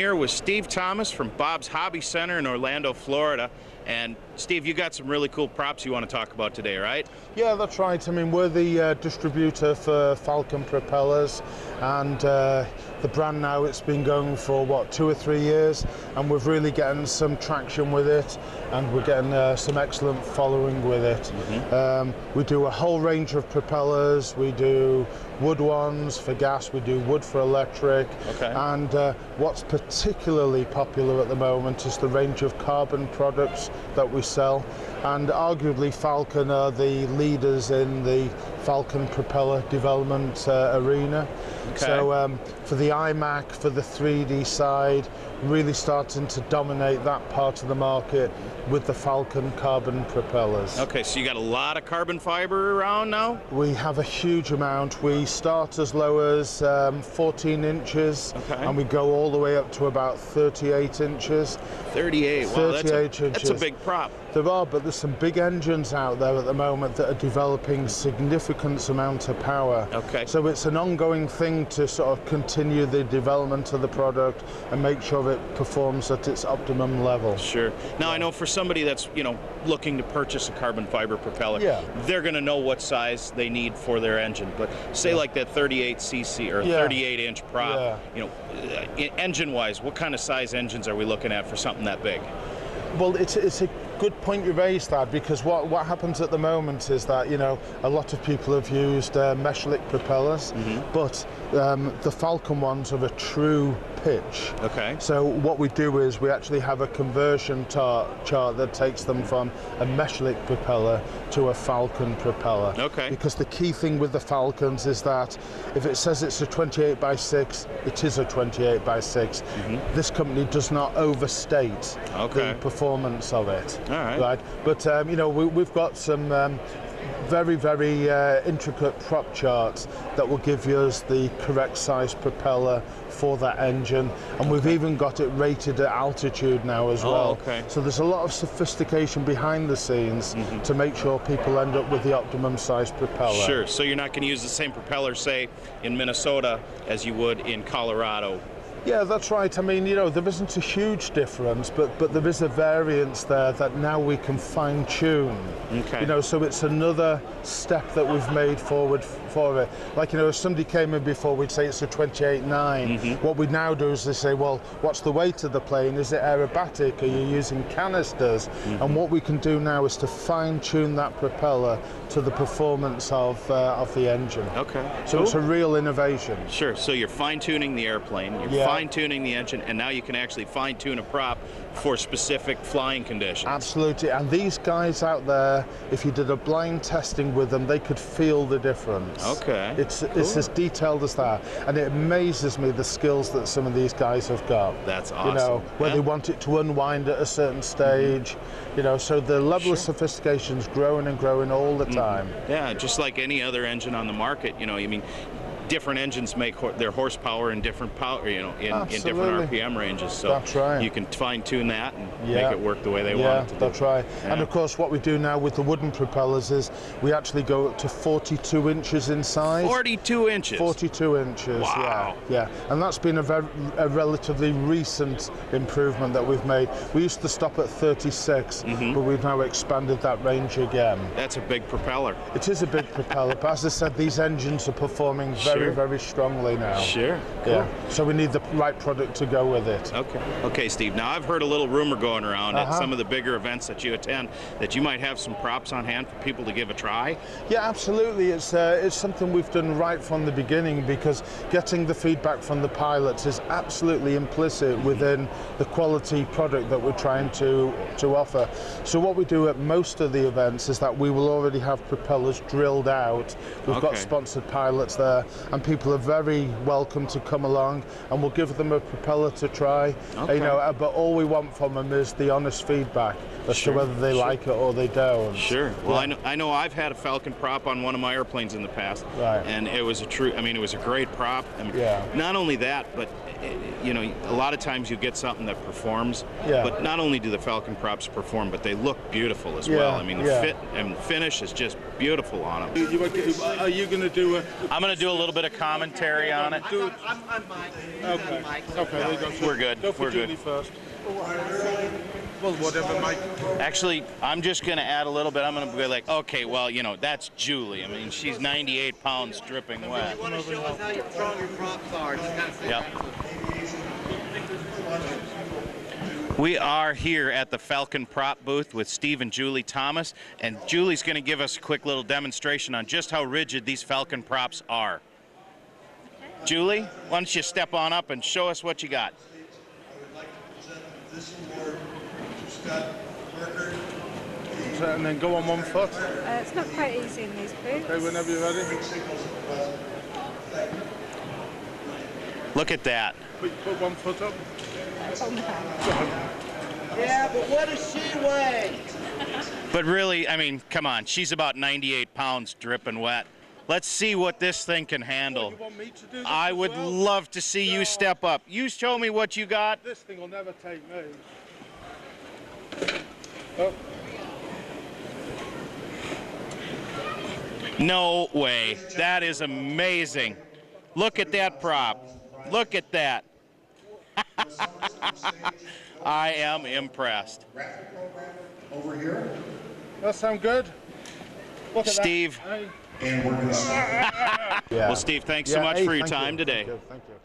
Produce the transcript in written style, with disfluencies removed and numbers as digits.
here with Steve Thomas from Bob's Hobby Center in Orlando, Florida. And Steve, you got some really cool props you want to talk about today, right? Yeah, that's right. I mean, we're the distributor for Falcon propellers, and the brand now, it's been going for, what, 2 or 3 years, and we're really getting some traction with it, and we're getting some excellent following with it. We do a whole range of propellers. We do wood ones for gas, we do wood for electric, and what's particularly popular at the moment is the range of carbon products that we sell, and arguably Falcon are the leaders in the Falcon propeller development arena. So for the iMac, for the 3D side, really starting to dominate that part of the market with the Falcon carbon propellers. Okay, so you got a lot of carbon fiber around now? We have a huge amount. We start as low as 14 inches, and we go all the way up to about 38 inches. 38, wow, that's a big prop. There are, but there's some big engines out there at the moment that are developing significant amount of power. So it's an ongoing thing to sort of continue the development of the product and make sure it performs at its optimum level. Sure. Now I know for somebody that's, you know, looking to purchase a carbon fiber propeller, they're going to know what size they need for their engine. But say like that 38cc or 38-inch prop, you know, engine-wise, what kind of size engines are we looking at for something that big? Well, it's a good point you raised that, because what happens at the moment is that, you know, a lot of people have used mesh-lick propellers, but the Falcon ones are a true pitch. So what we do is we actually have a conversion chart that takes them from a mesh-lick propeller to a Falcon propeller. Because the key thing with the Falcons is that if it says it's a 28x6, it is a 28x6. This company does not overstate the performance of it. Right, but you know, we've got some very, very intricate prop charts that will give you the correct size propeller for that engine, and we've even got it rated at altitude now as well. So there's a lot of sophistication behind the scenes to make sure people end up with the optimum size propeller. Sure, so you're not going to use the same propeller, say, in Minnesota as you would in Colorado. Yeah, that's right. I mean, you know, there isn't a huge difference, but there is a variance there that now we can fine-tune. You know, so it's another step that we've made forward for it. Like, you know, if somebody came in before, we'd say it's a 28.9. What we now do is they say, well, what's the weight of the plane? Is it aerobatic? Are you using canisters? And what we can do now is to fine-tune that propeller to the performance of the engine. So it's a real innovation. Sure, so you're fine-tuning the airplane, you're fine-tuning the engine, and now you can actually fine-tune a prop for specific flying conditions. Absolutely, and these guys out there, if you did a blind testing with them, they could feel the difference. It's as detailed as that, and it amazes me the skills that some of these guys have got. That's awesome. You know, where they want it to unwind at a certain stage, you know, so the level of sophistication is growing and growing all the time. Yeah, just like any other engine on the market, you know, I mean, different engines make their horsepower in different power, you know, in different RPM ranges. So you can fine-tune that and make it work the way they want it to. That's right. And of course, what we do now with the wooden propellers is we actually go up to 42 inches in size. 42 inches. 42 inches. Wow. Yeah. And that's been a relatively recent improvement that we've made. We used to stop at 36, but we've now expanded that range again. That's a big propeller. It is a big propeller, but as I said, these engines are performing very, very strongly now. Cool. So we need the right product to go with it. Okay, Steve. Now I've heard a little rumor going around at some of the bigger events that you attend that you might have some props on hand for people to give a try. Yeah, absolutely. It's something we've done right from the beginning, because getting the feedback from the pilots is absolutely implicit within the quality product that we're trying to offer. So what we do at most of the events is that we will already have propellers drilled out. We've got sponsored pilots there, and people are very welcome to come along, and we'll give them a propeller to try. You know, but all we want from them is the honest feedback as to whether they like it or they don't. Well, I know I've had a Falcon prop on one of my airplanes in the past, and it was it was a great prop. I mean, not only that, but you know, a lot of times you get something that performs, but not only do the Falcon props perform, but they look beautiful as well. I mean, the fit and finish is just beautiful on them. Are you going to do a... I'm going to do a little bit of commentary on it. I'm Mike. Okay. Okay, there you go. So We're good. Go for We're good. Julie first. Well, whatever, Mike. Actually, I'm just going to add a little bit. I'm going to be like, okay, well, you know, that's Julie. I mean, she's 98 pounds dripping wet. You want to show us how strong your props are? Just kind of say Yep. We are here at the Falcon prop booth with Steve and Julie Thomas, and Julie's going to give us a quick little demonstration on just how rigid these Falcon props are. Julie, why don't you step on up and show us what you got? And then go on one foot. It's not quite easy in these boots. Okay, whenever you're ready. Look at that. Put one foot up. Yeah, but what does she weigh? But really, I mean, come on, she's about 98 pounds dripping wet. Let's see what this thing can handle. You want me to do this I as would well? love to see you step up. You show me what you got. This thing will never take me. Oh. No way. That is amazing. Look at that prop. Look at that. I am impressed. Over here. That sound good? Look at Steve. that. Hey. And we're going to Well, Steve, thanks so much for your time today. Thank you.